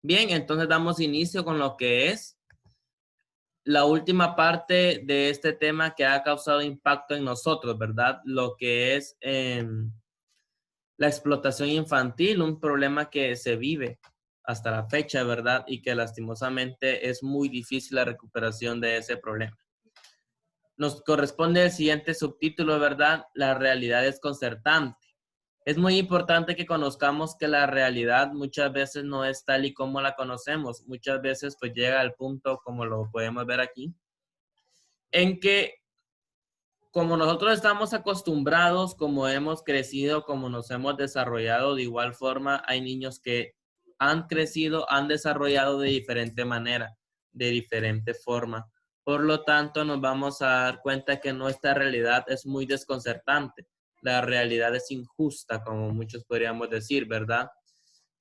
Bien, entonces damos inicio con lo que es la última parte de este tema que ha causado impacto en nosotros, ¿verdad? Lo que es la explotación infantil, un problema que se vive hasta la fecha, ¿verdad? Y que lastimosamente es muy difícil la recuperación de ese problema. Nos corresponde el siguiente subtítulo, ¿verdad? La realidad desconcertante. Es muy importante que conozcamos que la realidad muchas veces no es tal y como la conocemos. Muchas veces pues llega al punto, como lo podemos ver aquí, en que como nosotros estamos acostumbrados, como hemos crecido, como nos hemos desarrollado, de igual forma hay niños que han crecido, han desarrollado de diferente manera, de diferente forma. Por lo tanto, nos vamos a dar cuenta que nuestra realidad es muy desconcertante. La realidad es injusta, como muchos podríamos decir, ¿verdad?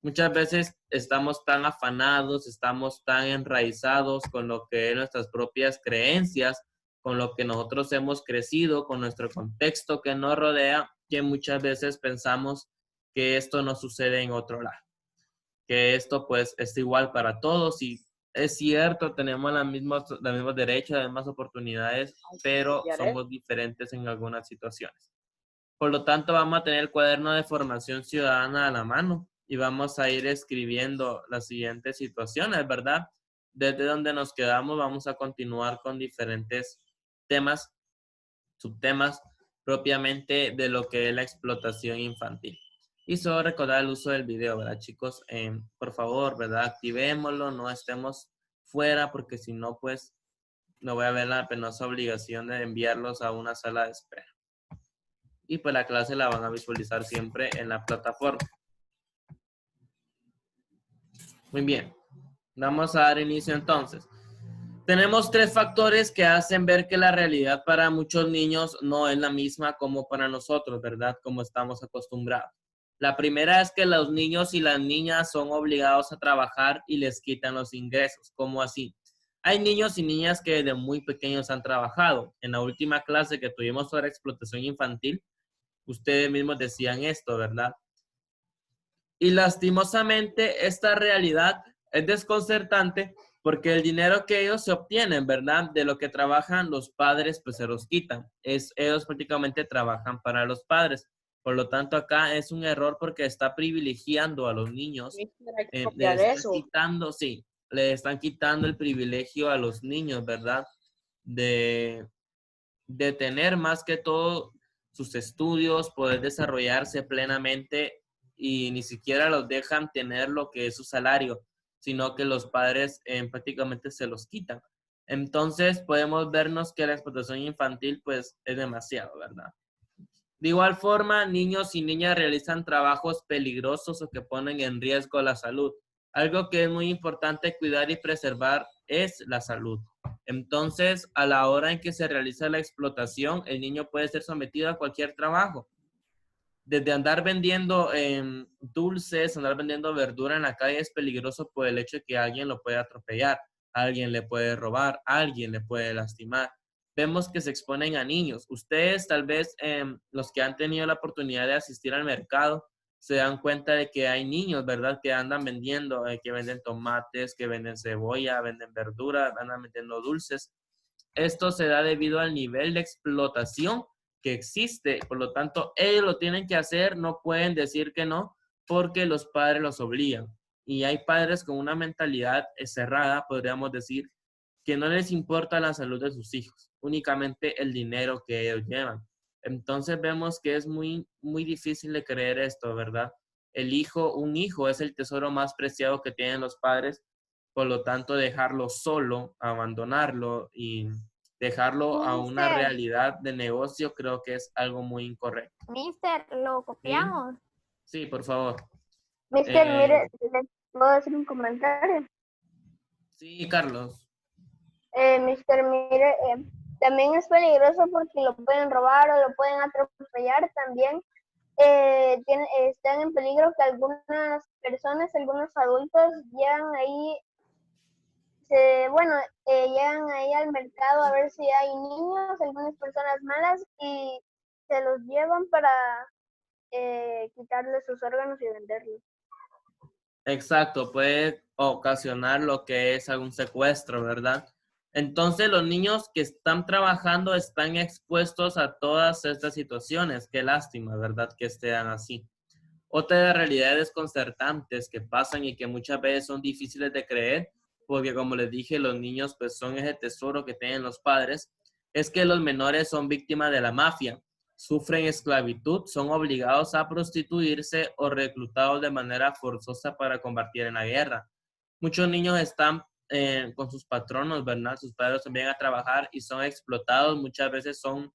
Muchas veces estamos tan afanados, estamos tan enraizados con lo que es nuestras propias creencias, con lo que nosotros hemos crecido, con nuestro contexto que nos rodea, que muchas veces pensamos que esto no sucede en otro lado, que esto pues es igual para todos y es cierto, tenemos los mismos derechos, las mismas oportunidades, pero somos diferentes en algunas situaciones. Por lo tanto, vamos a tener el cuaderno de formación ciudadana a la mano y vamos a ir escribiendo las siguientes situaciones, ¿verdad? Desde donde nos quedamos, vamos a continuar con diferentes temas, subtemas propiamente de lo que es la explotación infantil. Y solo recordar el uso del video, ¿verdad, chicos? Por favor, ¿verdad? Activémoslo, no estemos fuera porque si no, pues no voy a ver la penosa obligación de enviarlos a una sala de espera. Y pues la clase la van a visualizar siempre en la plataforma. Muy bien, vamos a dar inicio entonces. Tenemos tres factores que hacen ver que la realidad para muchos niños no es la misma como para nosotros, ¿verdad? Como estamos acostumbrados. La primera es que los niños y las niñas son obligados a trabajar y les quitan los ingresos. ¿Cómo así? Hay niños y niñas que desde muy pequeños han trabajado. En la última clase que tuvimos sobre explotación infantil, ustedes mismos decían esto, ¿verdad? Y lastimosamente esta realidad es desconcertante porque el dinero que ellos se obtienen, ¿verdad? De lo que trabajan los padres, pues se los quitan. Ellos prácticamente trabajan para los padres. Por lo tanto, acá es un error porque está privilegiando a los niños. Hay que Le copiar están eso. quitando, sí, le están quitando el privilegio a los niños, ¿verdad? De, de tener más que todo sus estudios, poder desarrollarse plenamente y ni siquiera los dejan tener lo que es su salario, sino que los padres prácticamente se los quitan. Entonces podemos vernos que la explotación infantil pues es demasiado, ¿verdad? De igual forma, niños y niñas realizan trabajos peligrosos o que ponen en riesgo la salud. Algo que es muy importante cuidar y preservar es la salud. Entonces, a la hora en que se realiza la explotación, el niño puede ser sometido a cualquier trabajo. Desde andar vendiendo dulces, andar vendiendo verdura en la calle es peligroso por el hecho de que alguien lo puede atropellar, alguien le puede robar, alguien le puede lastimar. Vemos que se exponen a niños. Ustedes tal vez los que han tenido la oportunidad de asistir al mercado se dan cuenta de que hay niños, ¿verdad? Que andan vendiendo, que venden tomates, que venden cebolla, venden verdura, andan vendiendo dulces. Esto se da debido al nivel de explotación que existe. Por lo tanto, ellos lo tienen que hacer, no pueden decir que no, porque los padres los obligan. Y hay padres con una mentalidad cerrada, podríamos decir, que no les importa la salud de sus hijos, únicamente el dinero que ellos llevan. Entonces vemos que es muy, muy difícil de creer esto, ¿verdad? Un hijo es el tesoro más preciado que tienen los padres, por lo tanto dejarlo solo, abandonarlo y dejarlo a una Mister, realidad de negocio creo que es algo muy incorrecto. mister, lo ¿Sí? copiamos. Sí, por favor. Mister, Eh, mire, ¿le puedo decir un comentario? sí, Carlos. Mister, mire, también es peligroso porque lo pueden robar o lo pueden atropellar también. Están en peligro que algunas personas, algunos adultos llegan ahí, bueno, llegan ahí al mercado a ver si hay niños, algunas personas malas y se los llevan para quitarles sus órganos y venderlos. Exacto, puede ocasionar lo que es algún secuestro, ¿verdad? Entonces los niños que están trabajando están expuestos a todas estas situaciones. Qué lástima, ¿verdad? Que estén así. Otra de las realidades desconcertantes que pasan y que muchas veces son difíciles de creer, porque como les dije, los niños pues son ese tesoro que tienen los padres, es que los menores son víctimas de la mafia, sufren esclavitud, son obligados a prostituirse o reclutados de manera forzosa para combatir en la guerra. Muchos niños están con sus patronos, ¿verdad? Sus padres también a trabajar y son explotados, muchas veces son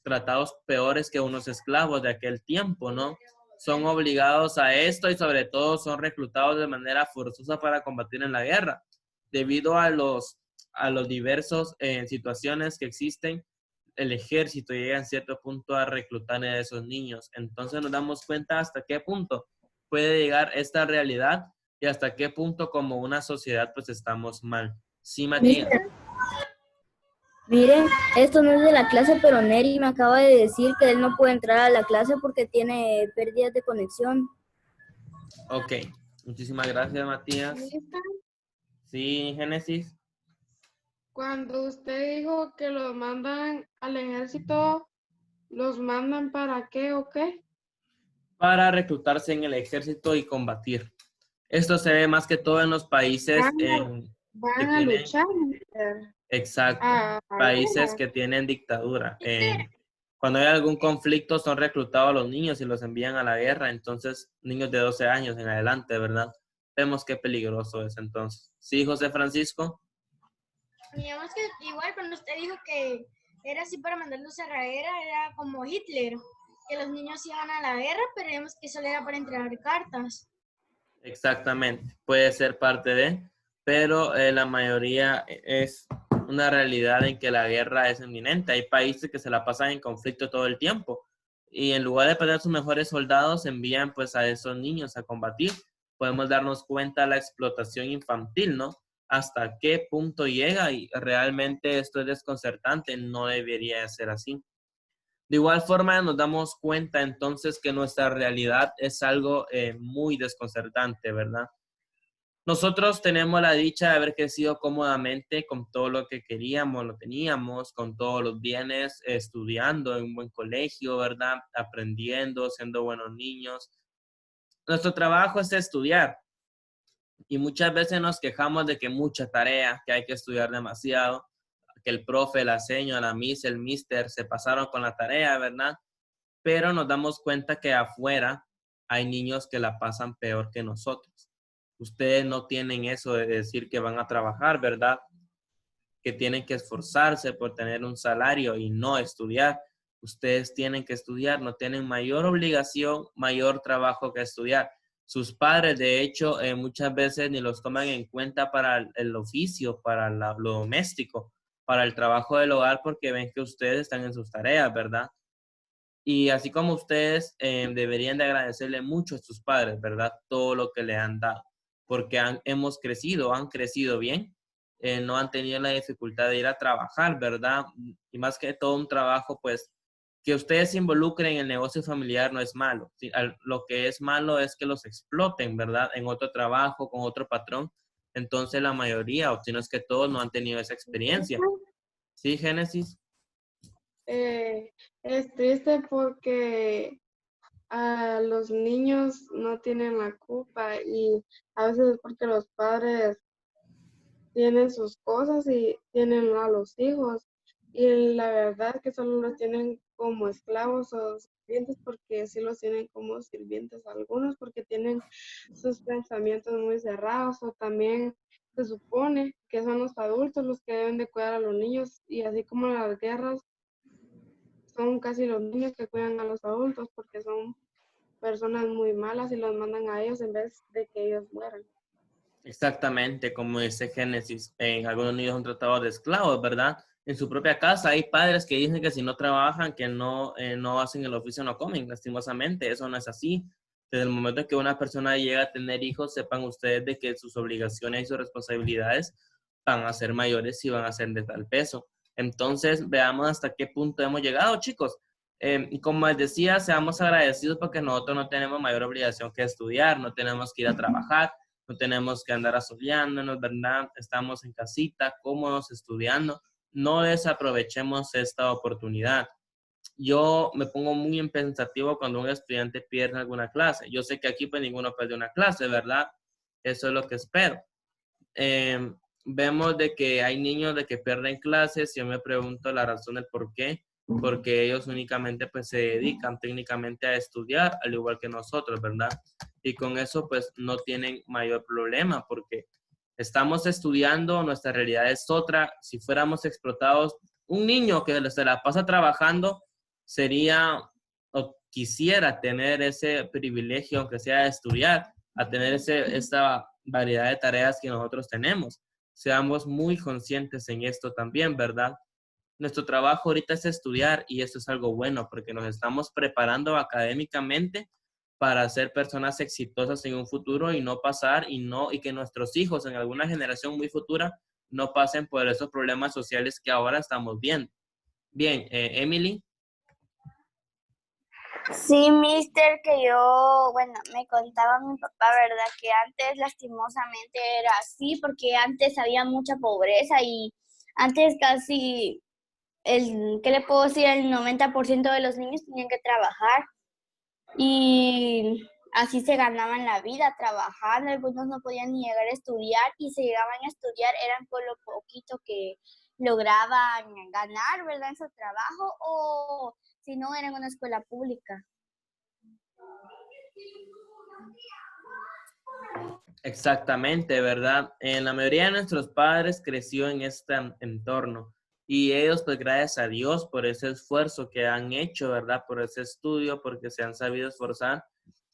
tratados peores que unos esclavos de aquel tiempo, ¿no? Son obligados a esto y sobre todo son reclutados de manera forzosa para combatir en la guerra. Debido a los diversos situaciones que existen, el ejército llega en cierto punto a reclutar a esos niños. Entonces nos damos cuenta hasta qué punto puede llegar esta realidad y hasta qué punto como una sociedad pues estamos mal. Sí, Matías. Mire, esto no es de la clase, pero Neri me acaba de decir que él no puede entrar a la clase porque tiene pérdidas de conexión. Ok, muchísimas gracias, Matías. ¿Lista? Sí, Génesis. Cuando usted dijo que los mandan al ejército, ¿los mandan para qué o qué? Para reclutarse en el ejército y combatir. Esto se ve más que todo en los países que Van a tienen, luchar. Mister. exacto, A países guerra. que tienen dictadura. Cuando hay algún conflicto son reclutados los niños y los envían a la guerra, entonces niños de 12 años en adelante, ¿verdad? Vemos qué peligroso es entonces. Sí, José Francisco. Digamos que igual cuando usted dijo que era así para mandarlos a la guerra, era como Hitler, que los niños iban a la guerra, pero digamos que solo era para entregar cartas. Exactamente, puede ser parte de, pero la mayoría es una realidad en que la guerra es inminente. Hay países que se la pasan en conflicto todo el tiempo y en lugar de perder sus mejores soldados envían pues a esos niños a combatir. Podemos darnos cuenta de la explotación infantil, ¿no? Hasta qué punto llega y realmente esto es desconcertante, no debería ser así. De igual forma nos damos cuenta entonces que nuestra realidad es algo muy desconcertante, ¿verdad? Nosotros tenemos la dicha de haber crecido cómodamente con todo lo que queríamos, lo teníamos, con todos los bienes, estudiando en un buen colegio, ¿verdad? Aprendiendo, siendo buenos niños. Nuestro trabajo es estudiar y muchas veces nos quejamos de que mucha tarea, que hay que estudiar demasiado, que el profe, la señora, la miss, el mister se pasaron con la tarea, ¿verdad? Pero nos damos cuenta que afuera hay niños que la pasan peor que nosotros. Ustedes no tienen eso de decir que van a trabajar, ¿verdad? Que tienen que esforzarse por tener un salario y no estudiar. Ustedes tienen que estudiar, no tienen mayor obligación, mayor trabajo que estudiar. Sus padres, de hecho, muchas veces ni los toman en cuenta para el oficio, para lo doméstico, para el trabajo del hogar, porque ven que ustedes están en sus tareas, ¿verdad? Y así como ustedes deberían de agradecerle mucho a sus padres, ¿verdad? Todo lo que le han dado, porque hemos crecido, han crecido bien, no han tenido la dificultad de ir a trabajar, ¿verdad? Y más que todo un trabajo, pues, que ustedes se involucren en el negocio familiar no es malo. ¿Sí? Lo que es malo es que los exploten, ¿verdad? En otro trabajo, con otro patrón. Entonces la mayoría, o si no es que todos, no han tenido esa experiencia. ¿Sí, Génesis? Es triste porque a los niños no tienen la culpa y a veces es porque los padres tienen sus cosas y tienen a los hijos y la verdad que solo los tienen como esclavos o sirvientes porque sí los tienen como sirvientes algunos porque tienen sus pensamientos muy cerrados o también se supone que son los adultos los que deben de cuidar a los niños y así como en las guerras son casi los niños que cuidan a los adultos porque son personas muy malas y los mandan a ellos en vez de que ellos mueran. Exactamente, como dice Génesis, en algunos niños son tratados de esclavos, ¿verdad? En su propia casa hay padres que dicen que si no trabajan, que no hacen el oficio, no comen. Lastimosamente, eso no es así. Desde el momento en que una persona llega a tener hijos, sepan ustedes de que sus obligaciones y sus responsabilidades van a ser mayores y van a ser de tal peso. Entonces, veamos hasta qué punto hemos llegado, chicos. Y como les decía, seamos agradecidos porque nosotros no tenemos mayor obligación que estudiar, no tenemos que ir a trabajar. no tenemos que andar asoleándonos, ¿verdad? Estamos en casita, cómodos, estudiando. No desaprovechemos esta oportunidad. Yo me pongo muy pensativo cuando un estudiante pierde alguna clase. Yo sé que aquí pues ninguno pierde una clase, ¿verdad? Eso es lo que espero. Vemos de que hay niños de que pierden clases. Yo me pregunto la razón del por qué. Porque ellos únicamente pues se dedican técnicamente a estudiar, al igual que nosotros, ¿verdad? Y con eso pues no tienen mayor problema porque estamos estudiando, nuestra realidad es otra. Si fuéramos explotados, un niño que se la pasa trabajando sería o quisiera tener ese privilegio, aunque sea de estudiar, a tener esta variedad de tareas que nosotros tenemos. Seamos muy conscientes en esto también, ¿verdad? Nuestro trabajo ahorita es estudiar y eso es algo bueno porque nos estamos preparando académicamente para ser personas exitosas en un futuro y no pasar y que nuestros hijos en alguna generación muy futura no pasen por esos problemas sociales que ahora estamos viendo. Bien, Emily. Sí, mister, que yo, bueno, me contaba mi papá, ¿verdad? Que antes lastimosamente era así, porque antes había mucha pobreza y antes casi ¿qué le puedo decir? El 90% de los niños tenían que trabajar y así se ganaban la vida trabajando. Algunos no podían ni llegar a estudiar y si llegaban a estudiar eran por lo poquito que lograban ganar, ¿verdad? En su trabajo o si no, era en una escuela pública. Exactamente, ¿verdad? La mayoría de nuestros padres creció en este entorno y ellos, pues gracias a Dios por ese esfuerzo que han hecho, ¿verdad? Por ese estudio, porque se han sabido esforzar,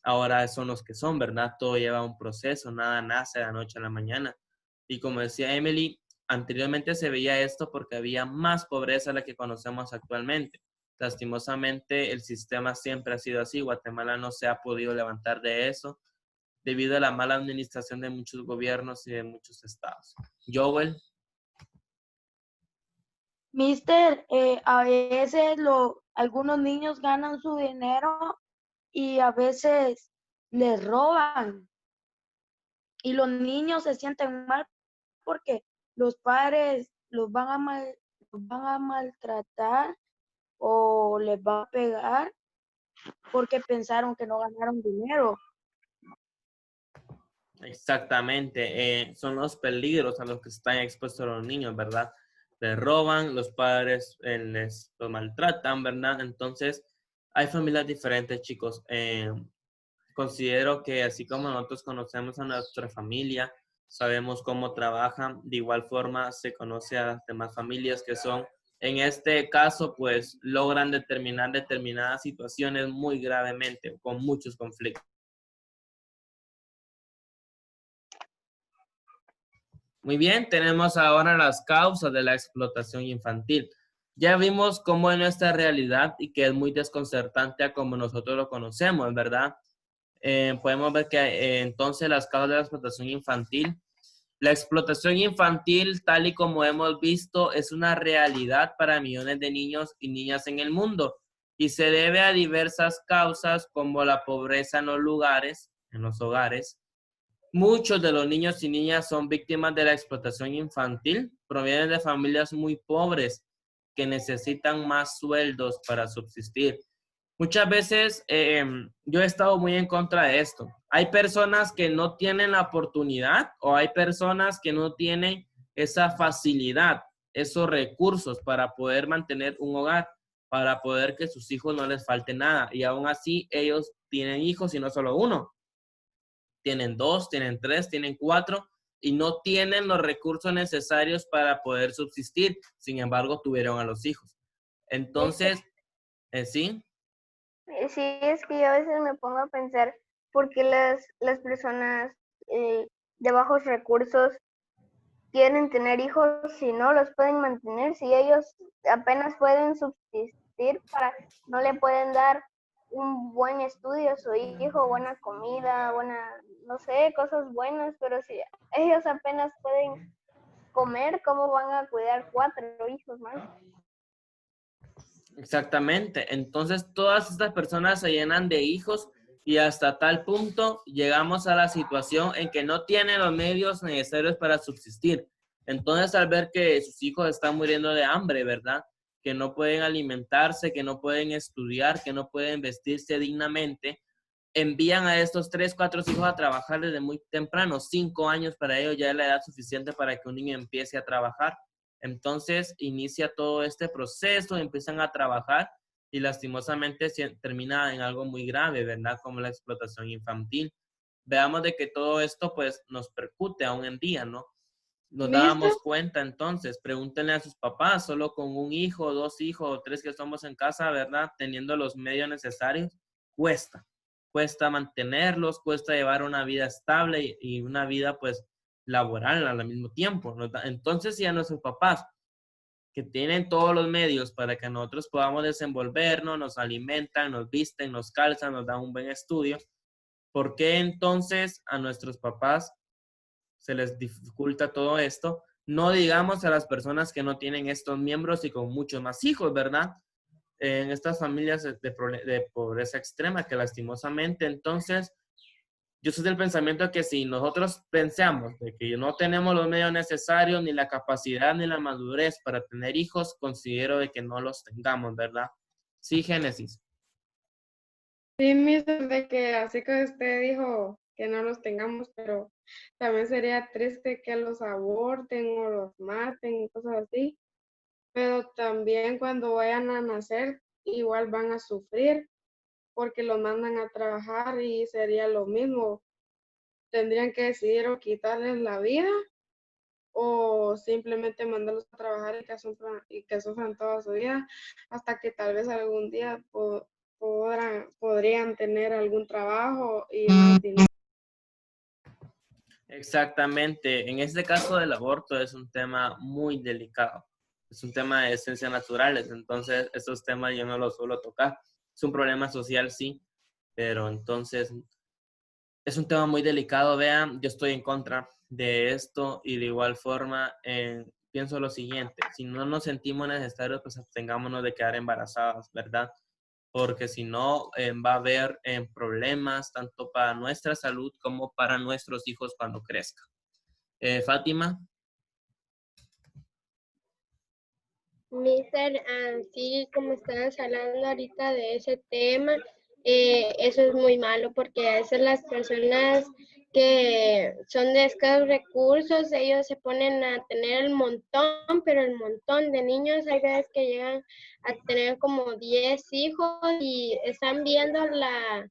ahora son los que son, ¿verdad? Todo lleva un proceso, nada nace de la noche a la mañana. Y como decía Emily, anteriormente se veía esto porque había más pobreza de la que conocemos actualmente. Lastimosamente, el sistema siempre ha sido así. Guatemala no se ha podido levantar de eso debido a la mala administración de muchos gobiernos y de muchos estados. Joel. Mister, a veces algunos niños ganan su dinero y a veces les roban y los niños se sienten mal porque los padres los van a maltratar o les van a pegar porque pensaron que no ganaron dinero. Exactamente, son los peligros a los que están expuestos los niños, ¿verdad? Les roban, los padres los maltratan, ¿verdad? Entonces, hay familias diferentes, chicos. Considero que así como nosotros conocemos a nuestra familia, sabemos cómo trabajan, de igual forma se conoce a las demás familias que son, en este caso, pues logran determinar determinadas situaciones muy gravemente, con muchos conflictos. Muy bien, tenemos ahora las causas de la explotación infantil. Ya vimos cómo es nuestra realidad y que es muy desconcertante a como nosotros lo conocemos, ¿verdad? Podemos ver que entonces las causas de la explotación infantil. La explotación infantil, tal y como hemos visto, es una realidad para millones de niños y niñas en el mundo y se debe a diversas causas como la pobreza en los hogares. Muchos de los niños y niñas son víctimas de la explotación infantil, provienen de familias muy pobres que necesitan más sueldos para subsistir. Muchas veces yo he estado muy en contra de esto. Hay personas que no tienen la oportunidad o hay personas que no tienen esa facilidad, esos recursos para poder mantener un hogar, para poder que sus hijos no les falte nada. Y aún así ellos tienen hijos y no solo uno. Tienen 2, tienen 3, tienen 4 y no tienen los recursos necesarios para poder subsistir. Sin embargo, tuvieron a los hijos. Entonces, ¿sí? Sí, es que yo a veces me pongo a pensar por qué las personas de bajos recursos quieren tener hijos si no los pueden mantener, si ellos apenas pueden subsistir no le pueden dar un buen estudio a su hijo, buena comida, no sé, cosas buenas, pero si ellos apenas pueden comer, ¿cómo van a cuidar 4 hijos más? Exactamente. Entonces, todas estas personas se llenan de hijos Y hasta tal punto llegamos a la situación en que no tiene los medios necesarios para subsistir. Entonces, al ver que sus hijos están muriendo de hambre, ¿verdad? Que no pueden alimentarse, que no pueden estudiar, que no pueden vestirse dignamente, envían a estos 3, 4 hijos a trabajar desde muy temprano. 5 años para ellos ya es la edad suficiente para que un niño empiece a trabajar. Entonces, inicia todo este proceso, empiezan a trabajar y lastimosamente termina en algo muy grave, ¿verdad? Como la explotación infantil. Veamos de que todo esto pues nos percute aún en día, ¿no? Nos dábamos cuenta entonces, pregúntenle a sus papás, solo con un hijo, 2 hijos o 3 que somos en casa, ¿verdad? Teniendo los medios necesarios, cuesta mantenerlos, cuesta llevar una vida estable y una vida pues laboral al mismo tiempo, ¿no? Entonces, si a nuestros papás que tienen todos los medios para que nosotros podamos desenvolvernos, nos alimentan, nos visten, nos calzan, nos dan un buen estudio, ¿por qué entonces a nuestros papás se les dificulta todo esto? No digamos a las personas que no tienen estos miembros y con muchos más hijos, ¿verdad? En estas familias de pobreza extrema que lastimosamente, entonces, yo soy del pensamiento que si nosotros pensamos de que no tenemos los medios necesarios, ni la capacidad, ni la madurez para tener hijos, considero de que no los tengamos, ¿verdad? Sí, Génesis. Sí, mister, de que así que usted dijo que no los tengamos, pero también sería triste que los aborten o los maten y cosas así. Pero también cuando vayan a nacer, igual van a sufrir porque los mandan a trabajar y sería lo mismo. Tendrían que decidir o quitarles la vida o simplemente mandarlos a trabajar y que sufran toda su vida hasta que tal vez algún día podrían tener algún trabajo y más dinero. Exactamente. En este caso del aborto es un tema muy delicado. Es un tema de ciencias naturales, entonces esos temas yo no los suelo tocar. Es un problema social, sí, pero entonces es un tema muy delicado. Vean, yo estoy en contra de esto y de igual forma pienso lo siguiente, si no nos sentimos necesarios, pues abstengámonos de quedar embarazadas, ¿verdad? Porque si no va a haber problemas tanto para nuestra salud como para nuestros hijos cuando crezcan. Fátima. Mister, sí, como estabas hablando ahorita de ese tema, eso es muy malo porque a veces las personas que son de escasos recursos, ellos se ponen a tener el montón, pero el montón de niños, hay veces que llegan a tener como 10 hijos y están viendo la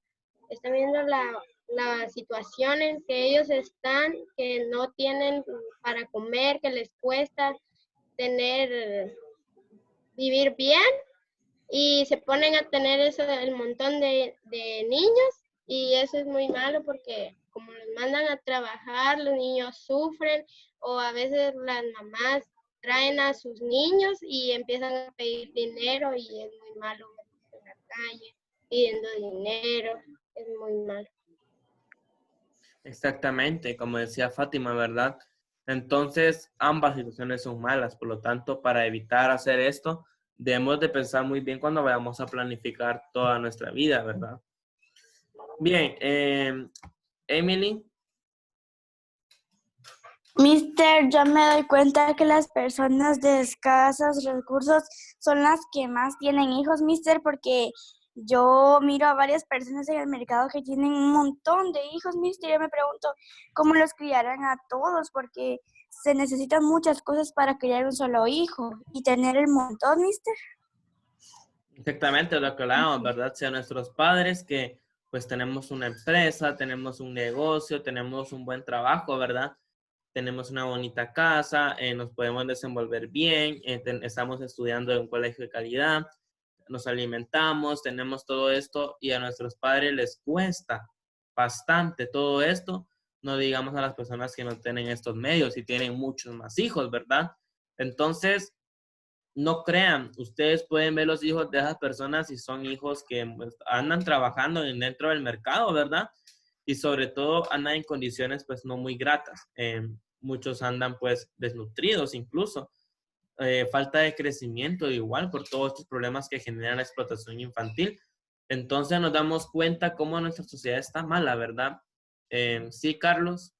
situación en que ellos están, que no tienen para comer, que les cuesta vivir bien y se ponen a tener el montón de niños y eso es muy malo porque como los mandan a trabajar, los niños sufren o a veces las mamás traen a sus niños y empiezan a pedir dinero y es muy malo en la calle pidiendo dinero, es muy malo. Exactamente, como decía Fátima, ¿verdad? Entonces, ambas situaciones son malas, por lo tanto, para evitar hacer esto, debemos de pensar muy bien cuando vayamos a planificar toda nuestra vida, ¿verdad? Bien, Emily. Mister, yo me doy cuenta que las personas de escasos recursos son las que más tienen hijos, mister, porque yo miro a varias personas en el mercado que tienen un montón de hijos, mister, y yo me pregunto cómo los criarán a todos, porque se necesitan muchas cosas para criar un solo hijo y tener el montón, mister. Exactamente lo que hablábamos, ¿verdad? Sea nuestros padres que pues tenemos una empresa, tenemos un negocio, tenemos un buen trabajo, ¿verdad? Tenemos una bonita casa, nos podemos desenvolver bien, estamos estudiando en un colegio de calidad, nos alimentamos, tenemos todo esto y a nuestros padres les cuesta bastante todo esto, no digamos a las personas que no tienen estos medios y tienen muchos más hijos, ¿verdad? Entonces, no crean, ustedes pueden ver los hijos de esas personas y son hijos que pues, andan trabajando dentro del mercado, ¿verdad? Y sobre todo andan en condiciones pues no muy gratas. Muchos andan pues desnutridos incluso. Falta de crecimiento igual por todos estos problemas que genera la explotación infantil. Entonces nos damos cuenta cómo nuestra sociedad está mala, ¿verdad? Sí, Carlos.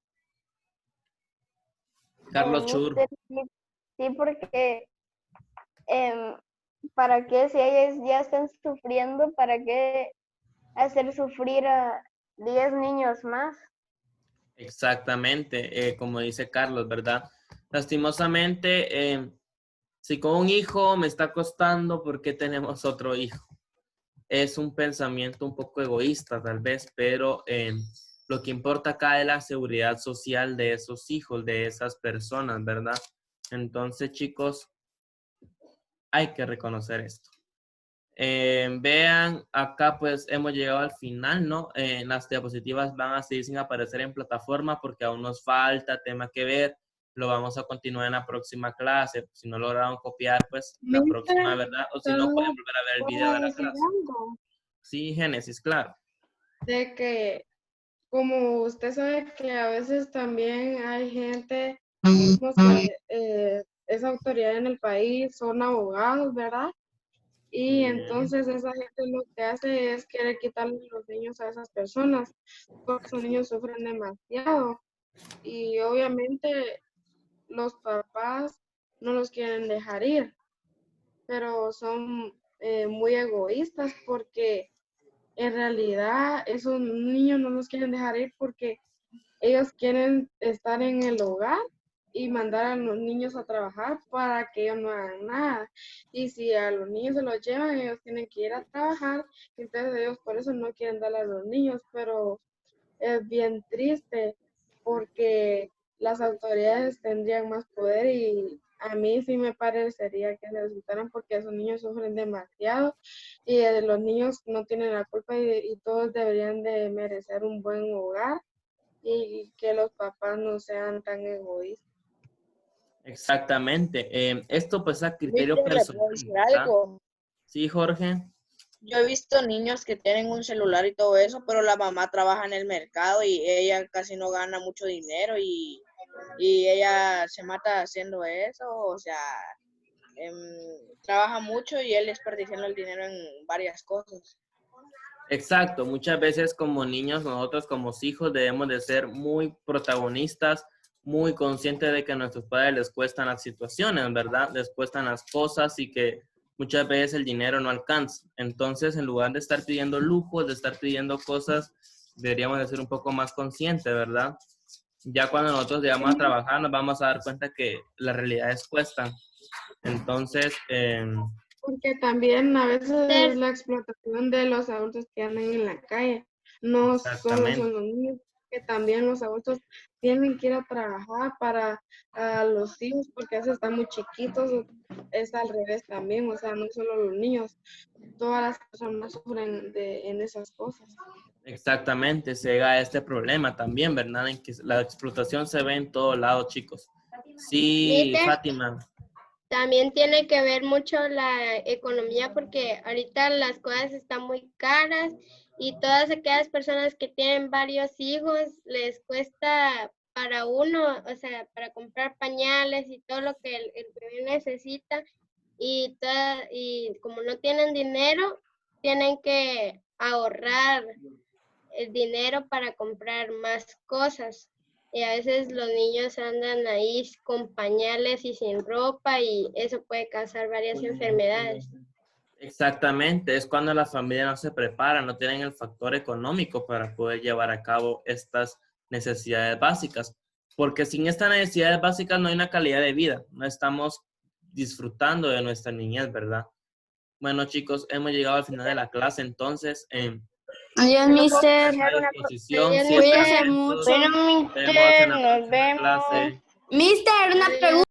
Carlos Chur. Mister, sí, porque ¿para qué si ellas ya están sufriendo, para qué hacer sufrir a 10 niños más? Exactamente, como dice Carlos, ¿verdad? Lastimosamente, si con un hijo me está costando, ¿por qué tenemos otro hijo? Es un pensamiento un poco egoísta tal vez, pero lo que importa acá es la seguridad social de esos hijos, de esas personas, ¿verdad? Entonces, chicos, hay que reconocer esto. Vean, acá pues hemos llegado al final, ¿no? Las diapositivas van a seguir sin aparecer en plataforma porque aún nos falta tema que ver. Lo vamos a continuar en la próxima clase. Si no lograron copiar, pues la próxima, ¿verdad? O si no, pueden volver a ver el video de la clase. Sí, Génesis, claro. De que, como usted sabe que a veces también hay gente mismos que es autoridad en el país, son abogados, ¿verdad? Y Bien. entonces esa gente lo que hace es querer quitarle los niños a esas personas, porque esos niños sufren demasiado. Y obviamente los papás no los quieren dejar ir, pero son muy egoístas porque en realidad esos niños no los quieren dejar ir porque ellos quieren estar en el hogar y mandar a los niños a trabajar para que ellos no hagan nada. Y si a los niños se los llevan, ellos tienen que ir a trabajar, entonces ellos por eso no quieren darle a los niños, pero es bien triste porque las autoridades tendrían más poder y a mí sí me parecería que se los quitaran porque esos niños sufren demasiado y los niños no tienen la culpa y todos deberían de merecer un buen hogar y que los papás no sean tan egoístas. Exactamente. Esto pues a criterio Mister, ¿le personal, puedo decir ¿verdad? algo? Sí, Jorge. Yo he visto niños que tienen un celular y todo eso, pero la mamá trabaja en el mercado y ella casi no gana mucho dinero y ella se mata haciendo eso, o sea, trabaja mucho y él desperdiciando el dinero en varias cosas. Exacto. Muchas veces como niños, nosotros como hijos debemos de ser muy protagonistas, muy conscientes de que a nuestros padres les cuestan las situaciones, ¿verdad? Les cuestan las cosas y que muchas veces el dinero no alcanza. Entonces, en lugar de estar pidiendo lujos, de estar pidiendo cosas, deberíamos de ser un poco más conscientes, ¿verdad? Ya cuando nosotros llegamos a trabajar nos vamos a dar cuenta que las realidades cuestan. Entonces, Porque también a veces Mister, es la explotación de los adultos que andan en la calle. No solo exactamente. son los niños, que también los adultos tienen que ir a trabajar para los hijos, porque a veces están muy chiquitos. Es al revés también, o sea, no solo los niños, todas las personas sufren en esas cosas. Exactamente, se llega a este problema también, ¿verdad? En que la explotación se ve en todos lados, chicos. Sí, Mister, Fátima. también tiene que ver mucho la economía porque ahorita las cosas están muy caras y todas aquellas personas que tienen varios hijos les cuesta para uno, o sea, para comprar pañales y todo lo que el bebé necesita y como no tienen dinero, tienen que ahorrar el dinero para comprar más cosas. Y a veces los niños andan ahí con pañales y sin ropa y eso puede causar varias enfermedades. Exactamente, es cuando la familia no se prepara, no tienen el factor económico para poder llevar a cabo estas necesidades básicas. Porque sin estas necesidades básicas no hay una calidad de vida, no estamos disfrutando de nuestra niñez, ¿verdad? Bueno, chicos, hemos llegado al final de la clase, entonces, Adiós, mister. a disposición, Adiós, siempre mister. atentos. Bueno, Nos vemos en mister, la nos próxima vemos. clase. Mister, una pregunta.